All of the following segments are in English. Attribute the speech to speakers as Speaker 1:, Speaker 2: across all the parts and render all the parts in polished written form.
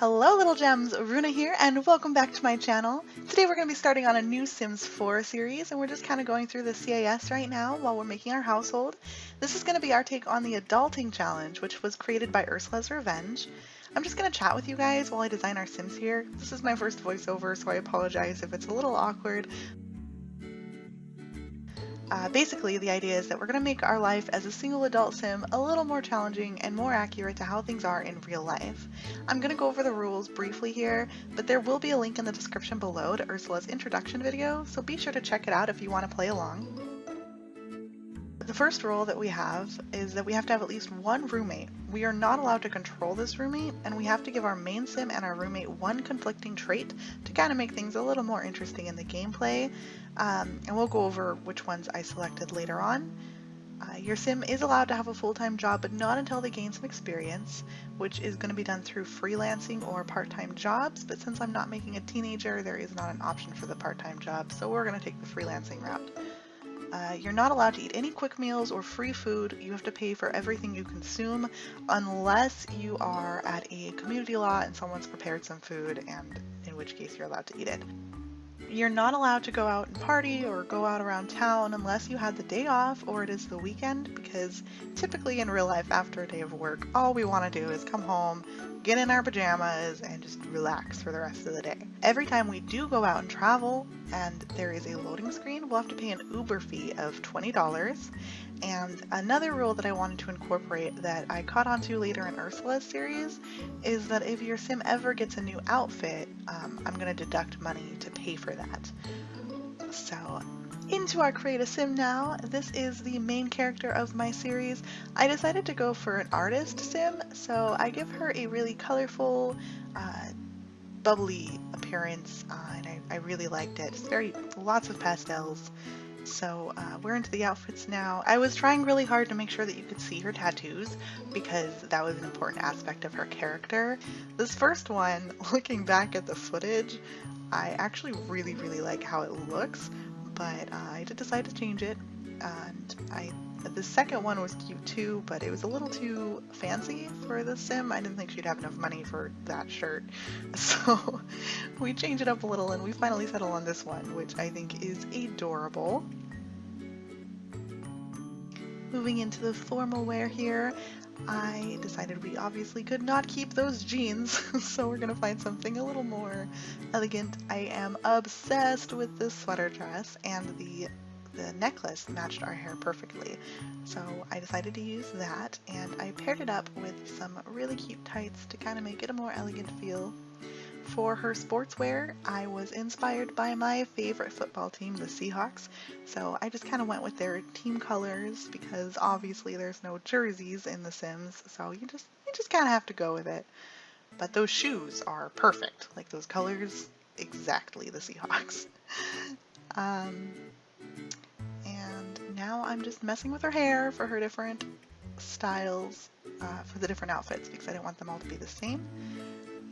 Speaker 1: Hello little gems, Runa here and welcome back to my channel. Today we're going to be starting on a new Sims 4 series and we're just kind of going through the CAS right now while we're making our household. This is going to be our take on the Adulting Challenge, which was created by Ursala's Revenge. I'm just going to chat with you guys while I design our Sims here. This is my first voiceover, so I apologize if it's a little awkward. Basically, the idea is that we're going to make our life as a single adult sim a little more challenging and more accurate to how things are in real life. I'm going to go over the rules briefly here, but there will be a link in the description below to Ursala's introduction video, so be sure to check it out if you want to play along. The first rule that we have is that we have to have at least one roommate. We are not allowed to control this roommate, and we have to give our main sim and our roommate one conflicting trait to kind of make things a little more interesting in the gameplay. And we'll go over which ones I selected later on. Your sim is allowed to have a full-time job, but not until they gain some experience, which is going to be done through freelancing or part-time jobs, but since I'm not making a teenager, there is not an option for the part-time job, so we're going to take the freelancing route. You're not allowed to eat any quick meals or free food. You have to pay for everything you consume unless you are at a community lot and someone's prepared some food, and in which case you're allowed to eat it. You're not allowed to go out and party or go out around town unless you had the day off or it is the weekend, because typically in real life after a day of work, all we want to do is come home, get in our pajamas, and just relax for the rest of the day. Every time we do go out and travel and there is a loading screen, we'll have to pay an Uber fee of $20. And another rule that I wanted to incorporate that I caught on to later in Ursala's series is that if your sim ever gets a new outfit, I'm going to deduct money to pay for that. So into our Create a Sim now. This is the main character of my series. I decided to go for an artist sim, so I give her a really colorful, bubbly appearance, and I really liked it. It's lots of pastels. So we're into the outfits now. I was trying really hard to make sure that you could see her tattoos because that was an important aspect of her character. This first one, looking back at the footage, I actually really like how it looks, but I did decide to change it. And the second one was cute too, but it was a little too fancy for the sim. I didn't think she'd have enough money for that shirt. So we changed it up a little and we finally settled on this one, which I think is adorable. Moving into the formal wear here, I decided we obviously could not keep those jeans, so we're gonna find something a little more elegant. I am obsessed with this sweater dress, and the necklace matched our hair perfectly, so I decided to use that, and I paired it up with some really cute tights to kind of make it a more elegant feel. For her sportswear, I was inspired by my favorite football team, the Seahawks, so I just kind of went with their team colors because obviously there's no jerseys in The Sims, so you just kind of have to go with it. But those shoes are perfect, like those colors, exactly the Seahawks. And now I'm just messing with her hair for her different styles for the different outfits because I didn't want them all to be the same.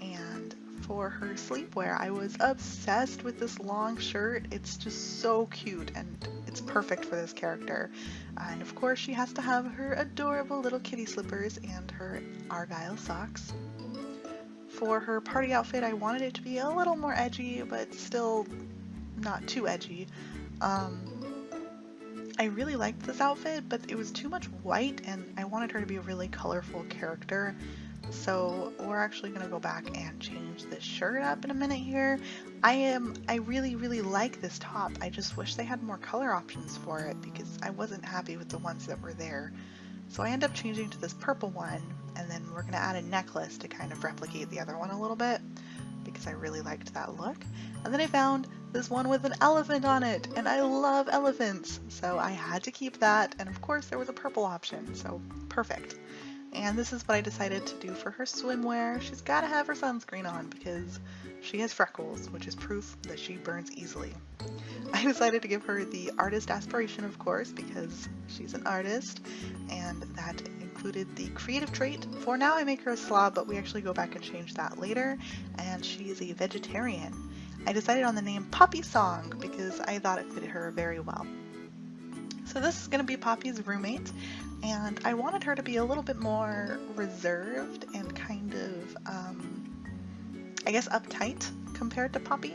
Speaker 1: And for her sleepwear, I was obsessed with this long shirt. It's just so cute and it's perfect for this character. And of course she has to have her adorable little kitty slippers and her Argyle socks. For her party outfit, I wanted it to be a little more edgy, but still not too edgy. I really liked this outfit, but it was too much white and I wanted her to be a really colorful character. So we're actually going to go back and change this shirt up in a minute here. I really like this top. I just wish they had more color options for it because I wasn't happy with the ones that were there. So I end up changing to this purple one, and then we're going to add a necklace to kind of replicate the other one a little bit because I really liked that look. And then I found this one with an elephant on it, and I love elephants, so I had to keep that, and of course there was a purple option, so perfect. And this is what I decided to do for her swimwear. She's got to have her sunscreen on because she has freckles, which is proof that she burns easily. I decided to give her the artist aspiration, of course, because she's an artist, and that included the creative trait. For now I make her a slob, but we actually go back and change that later, and she is a vegetarian. I decided on the name Poppy Song because I thought it fitted her very well. So this is going to be Poppy's roommate, and I wanted her to be a little bit more reserved and kind of I guess, uptight compared to Poppy.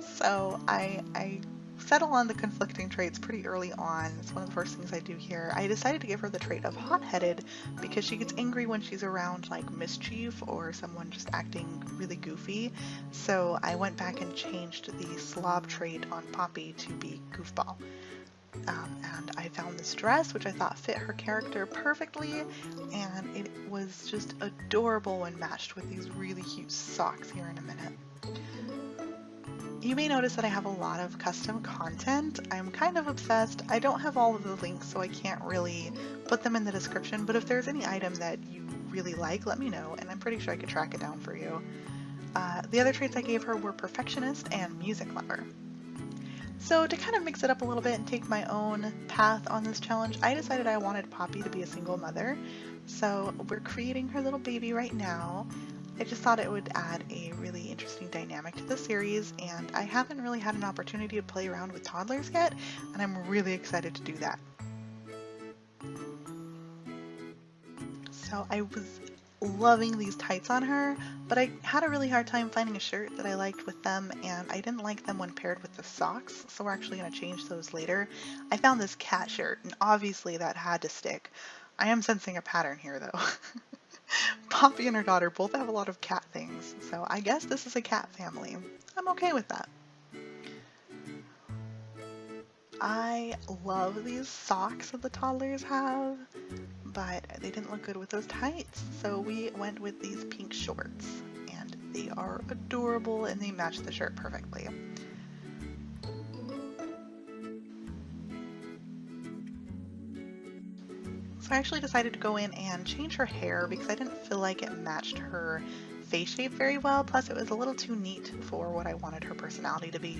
Speaker 1: So I settle on the conflicting traits pretty early on. It's one of the first things I do here. I decided to give her the trait of hot-headed because she gets angry when she's around like mischief or someone just acting really goofy. So I went back and changed the slob trait on Poppy to be goofball. And I found this dress, which I thought fit her character perfectly, and it was just adorable when matched with these really cute socks here in a minute. You may notice that I have a lot of custom content. I'm kind of obsessed. I don't have all of the links, so I can't really put them in the description, but if there's any item that you really like, let me know, and I'm pretty sure I could track it down for you. The other traits I gave her were perfectionist and music lover. So to kind of mix it up a little bit and take my own path on this challenge, I decided I wanted Poppy to be a single mother. So we're creating her little baby right now. I just thought it would add a really interesting dynamic to the series, and I haven't really had an opportunity to play around with toddlers yet, and I'm really excited to do that. So I was loving these tights on her, but I had a really hard time finding a shirt that I liked with them, and I didn't like them when paired with the socks, so we're actually going to change those later. I found this cat shirt, and obviously that had to stick. I am sensing a pattern here though. Poppy and her daughter both have a lot of cat things, so I guess this is a cat family. I'm okay with that. I love these socks that the toddlers have, but they didn't look good with those tights, so we went with these pink shorts, and they are adorable and they match the shirt perfectly. So I actually decided to go in and change her hair because I didn't feel like it matched her face shape very well, plus it was a little too neat for what I wanted her personality to be.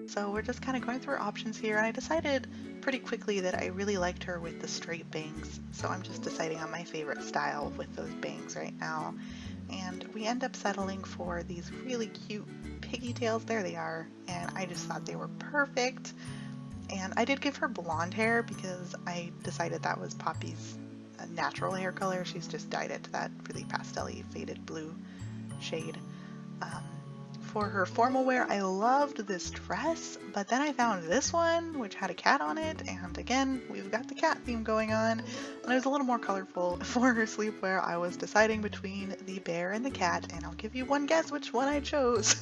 Speaker 1: So we're just kind of going through our options here, and I decided pretty quickly that I really liked her with the straight bangs, so I'm just deciding on my favorite style with those bangs right now. And we end up settling for these really cute piggy tails. There they are, and I just thought they were perfect. And I did give her blonde hair because I decided that was Poppy's natural hair color. She's just dyed it to that really pastel-y faded blue shade. For her formal wear, I loved this dress, but then I found this one, which had a cat on it, and again, we've got the cat theme going on, and it was a little more colorful. For her sleepwear, I was deciding between the bear and the cat, and I'll give you one guess which one I chose.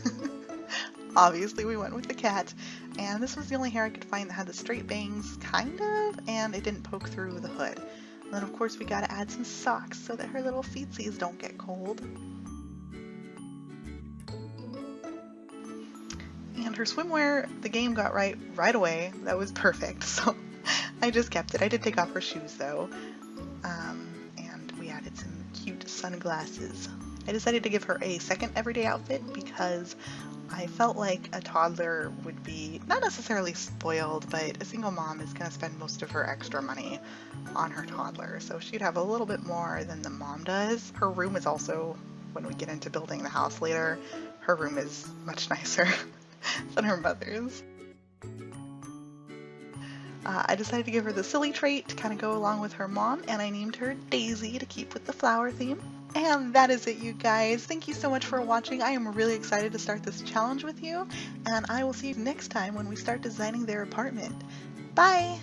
Speaker 1: Obviously, we went with the cat, and this was the only hair I could find that had the straight bangs, kind of, and it didn't poke through the hood. And then, of course, we gotta add some socks so that her little feetsies don't get cold. And her swimwear, the game got right away. That was perfect, so I just kept it. I did take off her shoes though, and we added some cute sunglasses. I decided to give her a second everyday outfit because I felt like a toddler would be not necessarily spoiled, but a single mom is going to spend most of her extra money on her toddler, so she'd have a little bit more than the mom does. Her room is also, when we get into building the house later, her room is much nicer than her mother's. I decided to give her the silly trait to kind of go along with her mom, and I named her Daisy to keep with the flower theme. And that is it, you guys. Thank you so much for watching. I am really excited to start this challenge with you, and I will see you next time when we start designing their apartment. Bye!